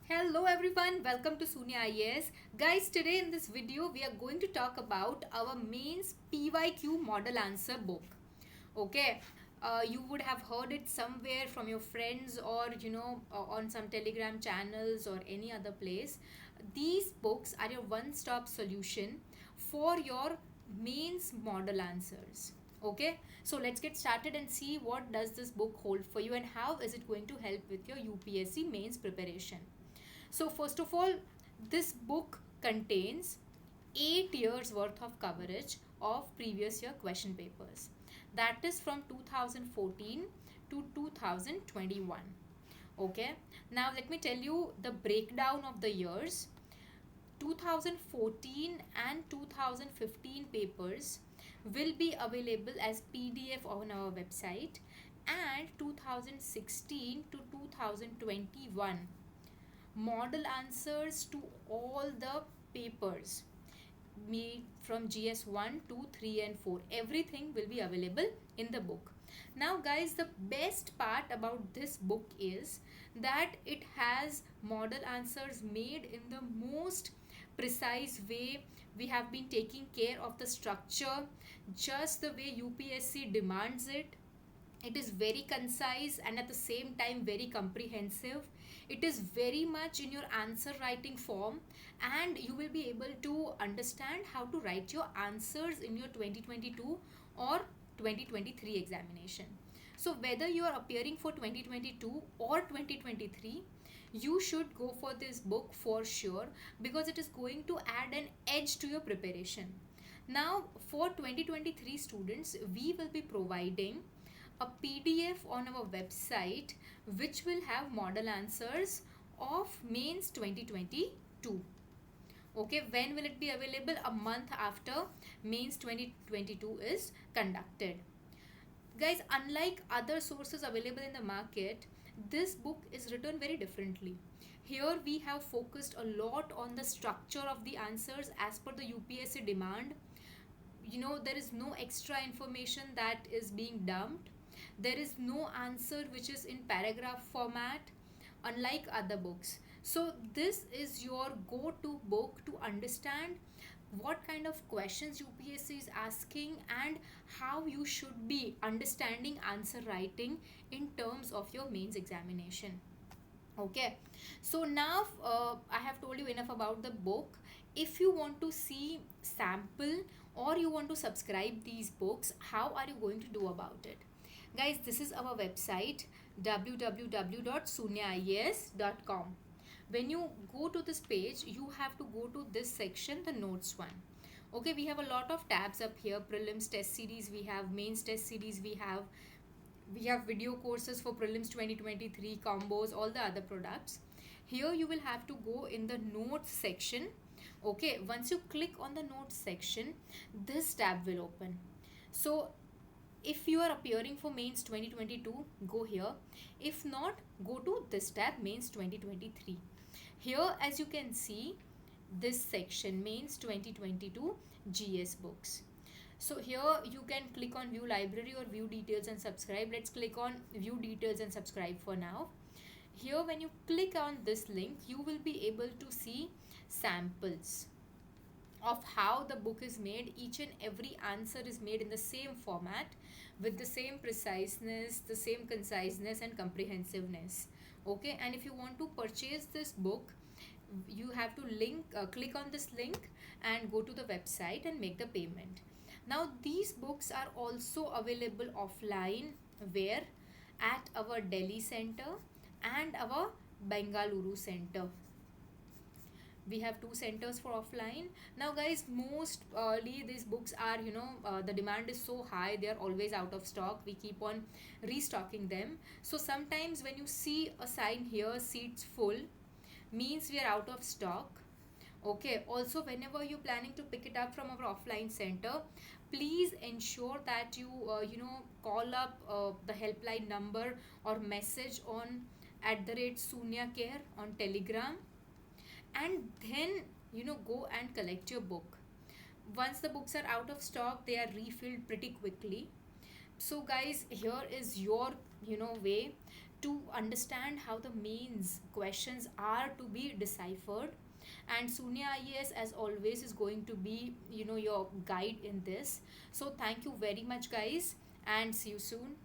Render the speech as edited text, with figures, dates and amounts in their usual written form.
Hello everyone, welcome to Sunya IAS. Guys, today in this video we are going to talk about our mains PYQ model answer book. Okay, you would have heard it somewhere from your friends or on some telegram channels or any other place. These books are your one-stop solution for your mains model answers. Okay, so let's get started and see what does this book hold for you and how is it going to help with your UPSC mains preparation. So first of all, this book contains 8 years worth of coverage of previous year question papers. That is from 2014 to 2021. Okay. Now let me tell you the breakdown of the years. 2014 and 2015 papers will be available as PDF on our website, and 2016 to 2021 model answers to all the papers me from GS1 to 3 and 4, everything will be available in the book. Now guys, the best part about this book is that it has model answers made in the most precise way. We have been taking care of the structure just the way UPSC demands it. It is very concise and at the same time very comprehensive. It is very much in your answer writing form, and you will be able to understand how to write your answers in your 2022 or 2023 examination. So whether you are appearing for 2022 or 2023, you should go for this book for sure, because it is going to add an edge to your preparation. Now for 2023 students, we will be providing a PDF on our website which will have model answers of mains 2022. Okay, when will it be available? A month after mains 2022 is conducted. Guys, unlike other sources available in the market, this book is written very differently. Here we have focused a lot on the structure of the answers as per the UPSC demand. There is no extra information that is being dumped. There is no answer which is in paragraph format, unlike other books. So this is your go-to book to understand what kind of questions UPSC is asking and how you should be understanding answer writing in terms of your mains examination. Okay, so now I have told you enough about the book. If you want to see sample or you want to subscribe these books, how are you going to do about it? Guys, this is our website www.sunyaias.com. When you go to this page, you have to go to this section, the notes one. Okay, we have a lot of tabs up here. Prelims test series we have, mains test series we have video courses for prelims 2023, combos, all the other products. Here you will have to go in the notes section. Okay, once you click on the notes section, this tab will open. So if you are appearing for mains 2022, go here. If not, go to this tab, mains 2023. Here, as you can see, this section, mains 2022 GS books. So here you can click on view library or view details and subscribe. Let's click on view details and subscribe for now. Here when you click on this link, you will be able to see samples of how the book is made. Each and every answer is made in the same format with the same preciseness, the same conciseness and comprehensiveness. Okay, and if you want to purchase this book, you have to click on this link and go to the website and make the payment. Now these books are also available offline, where at our Delhi center and our Bengaluru center. We have two centers for offline. Now guys, mostly these books are the demand is so high, they are always out of stock. We keep on restocking them. So sometimes when you see a sign here, seats full, means we are out of stock. Okay, also whenever you're planning to pick it up from our offline center, please ensure that you call up the helpline number or message on @Sunya Care on Telegram, and then go and collect your book. Once the books are out of stock, they are refilled pretty quickly. So guys, here is your way to understand how the mains questions are to be deciphered. And Sunya IAS, as always, is going to be, your guide in this. So thank you very much, guys, and see you soon.